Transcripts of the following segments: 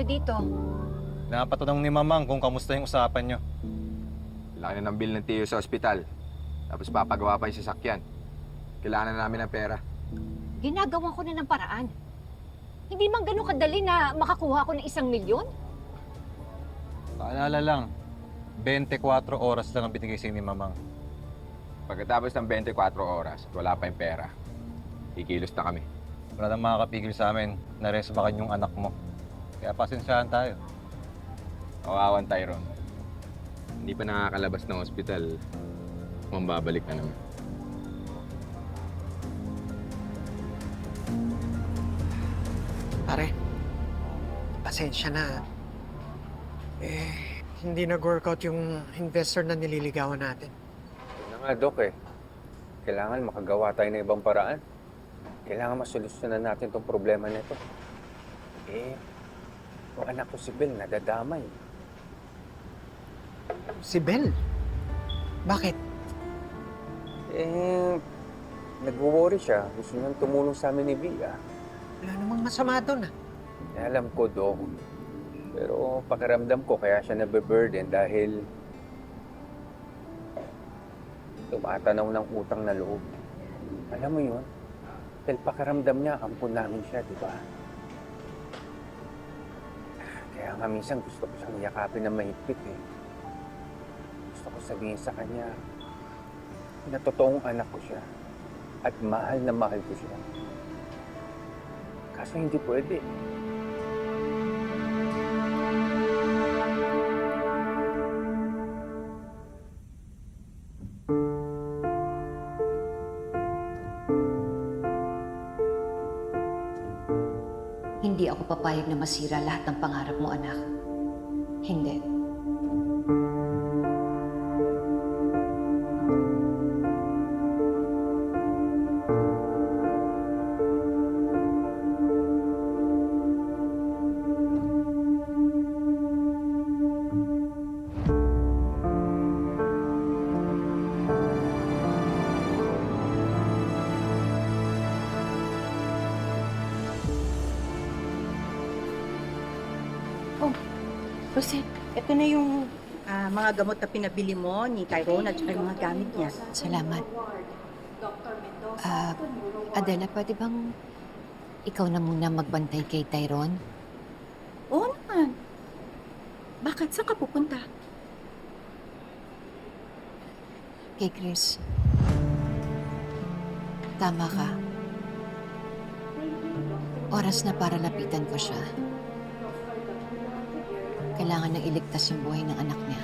dito? Napatanong ni Mamang kung kamusta yung usapan nyo. Laki na ng bill ng tiyo sa ospital. Tapos papagawa pa yung sasakyan. Kailangan na namin ng pera. Ginagawa ko na ng paraan. Hindi man ganun kadali na makakuha ko ng 1 milyon. Paalala lang, 24 oras lang ang binigay sa'yo ni Mamang. Pagkatapos ng 24 oras at wala pa yung pera, kikilos na kami. Wala nang makakapigil sa amin na resbakan yung anak mo. Kaya pasensyahan tayo. Kawawan Tyrone. Hindi pa nakakalabas ng ospital, mambabalik na naman. Pare, pasensya na. Hindi nag-workout yung investor na nililigawan natin. Yun na nga, Dok eh. Kailangan makagawa tayo ng ibang paraan. Kailangan masolusyonan natin tong problema nito. Yung anak ko si Bel nadadamay. Si Bel? Bakit? Nag-worry siya. Gusto niyang tumulong sa amin ni Bia. Wala namang masama doon, ah. Alam ko, Dok. Pero pakiramdam ko kaya siya nabe-burden dahil tumatanaw ng utang na loob. Alam mo yun? Dahil pakiramdam niya, ampun namin siya, di ba? Kaya nga minsan gusto ko siyang yakapin na mahigpit eh. Gusto ko sabihin sa kanya na totoong anak ko siya at mahal na mahal ko siya. Kaso hindi pwede. Hindi ako papayag na masira lahat ng pangarap mo, anak. Hindi. Rosette, ito na yung mga gamot na pinabili mo ni Tyrone at saka yung mga gamit niya. Salamat. Adela, pwede bang ikaw na muna magbantay kay Tyrone? Oo naman. Bakit? Saan ka pupunta? Kay Chris. Tama ka. Oras na para lapitan ko siya. Kailangan nang iligtas yung buhay ng anak niya.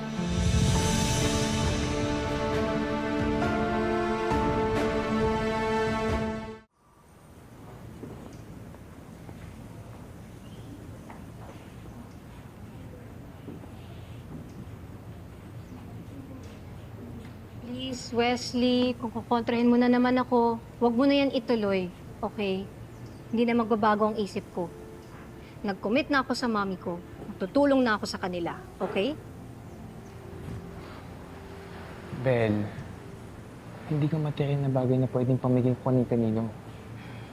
Please, Wesley, kung kukontrahin mo na naman ako, huwag mo na yan ituloy, okay? Hindi na magbabago ang isip ko. Nag-commit na ako sa mami ko. Tutulong na ako sa kanila, okay? Bel, hindi ka material na bagay na pwedeng pamiging kani-kanino.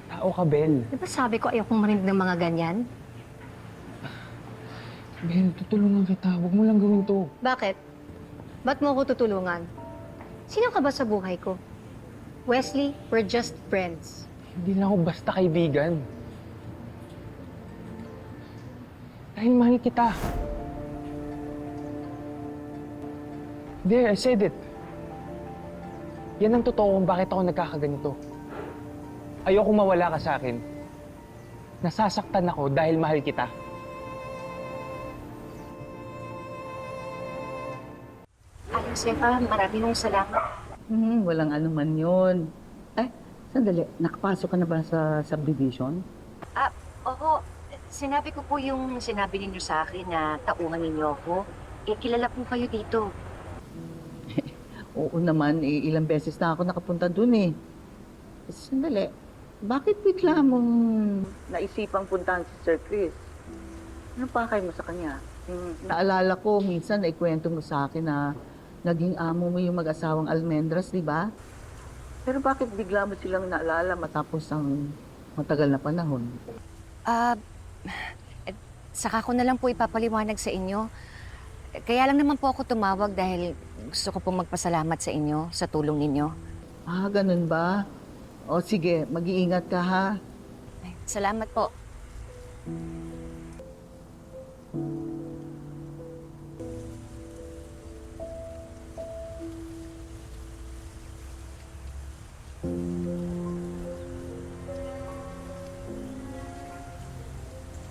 Tao ka, Bel. Di ba sabi ko ayokong marinig ng mga ganyan? Bel, tutulungan kita. Huwag mo lang gawin to. Bakit? Ba't mo ako tutulungan? Sino ka ba sa buhay ko? Wesley, we're just friends. Hindi lang ako basta kaibigan. Dahil mahal kita. There, I said it. Yan ang totoo kung bakit ako nagkakaganito. Ayoko mawala ka sa akin. Nasasaktan ako dahil mahal kita. Josefa, maraming salamat. Walang anuman yun. Sandali. Nakapasok ka na ba sa subdivision? Oo, sinabi ko po yung sinabi ninyo sa akin na taungan ninyo ako. Kilala po kayo dito. Oo naman, ilang beses na ako nakapunta dun eh. Sandali. Bakit bigla mong naisipang puntahan si Sir Chris? Ano pakay mo sa kanya? Naalala ko, minsan naikwento mo sa akin na naging amo mo yung mag-asawang Almendras, di ba? Pero bakit bigla mo silang naalala matapos ang matagal na panahon? saka ko na lang po ipapaliwanag sa inyo. Kaya lang naman po ako tumawag dahil gusto ko pong magpasalamat sa inyo, sa tulong ninyo. Ah, ganun ba? O sige, mag-iingat ka ha. Ay, salamat po.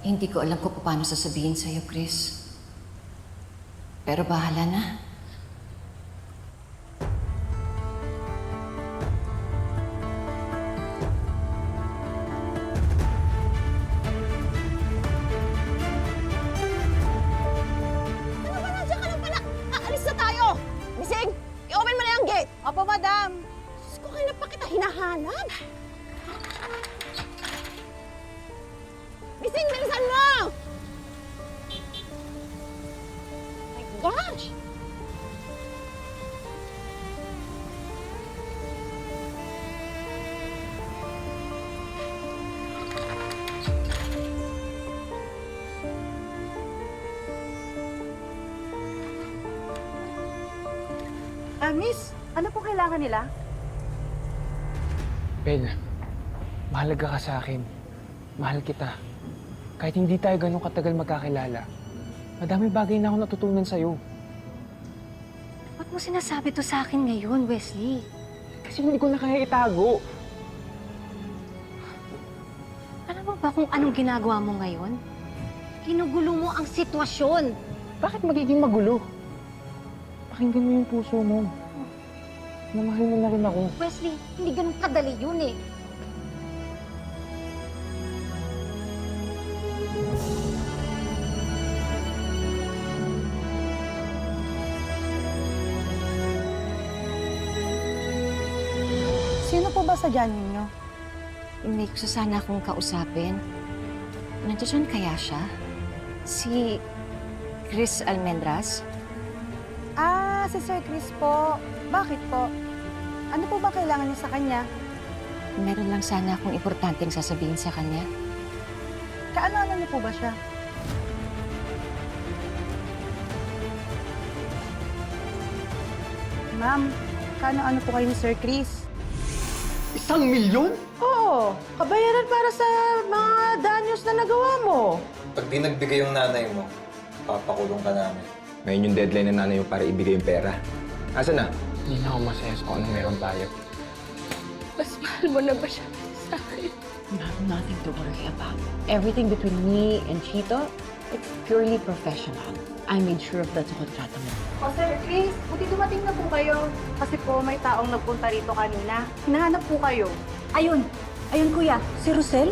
Hindi ko alam kung paano sasabihin sa'yo, Chris. Pero bahala na. Nandiyan ka lang pala! Aalis na tayo! Bising! I-open mo na yung gate! Opo, madam! Diyos ko, kailan pa kita hinahanap? Bising, bilisan mo! My gosh! Miss, ano po kailangan nila? Bel, mahalaga ka sa akin. Mahal kita. Kahit hindi tayo ganun katagal magkakilala, madaming bagay na ako natutunan sa'yo. Ba't mo sinasabi to sa akin ngayon, Wesley? Kasi hindi ko na kaya itago. Alam mo ba kung anong ginagawa mo ngayon? Ginugulo mo ang sitwasyon. Bakit magiging magulo? Pakinggan mo yung puso mo. Namahal mo na rin ako. Wesley, hindi ganun kadali yun eh. Sino po ba sadya ninyo? May gusto sana akong kausapin. Nandiyan kaya siya? Si Chris Almendras? Ah, si Sir Chris po. Bakit po? Ano po ba kailangan niyo sa kanya? Meron lang sana akong importanteng sasabihin sa kanya. Kaano-ano niyo po ba siya? Ma'am, kaano-ano po kayo ni Sir Chris? 1,000,000? Oo, kabayaran para sa mga danyos na nagawa mo. Pag di nagbigay yung nanay mo, papakulong ka namin. Ngayon yung deadline ng nanay mo para ibigay yung pera. Asa na? Hindi na ako masaya sa kung anong meron tayo. Mas mahal mo na ba siya sa akin? You have nothing to worry about. Everything between me and Chito, it's purely professional. I made sure of that sa kontrata mo. O Sir Chris, buti dumating na po kayo. Kasi po may taong nagpunta rito kanina. Hinahanap po kayo. Ayun! Ayun kuya, si Rosel.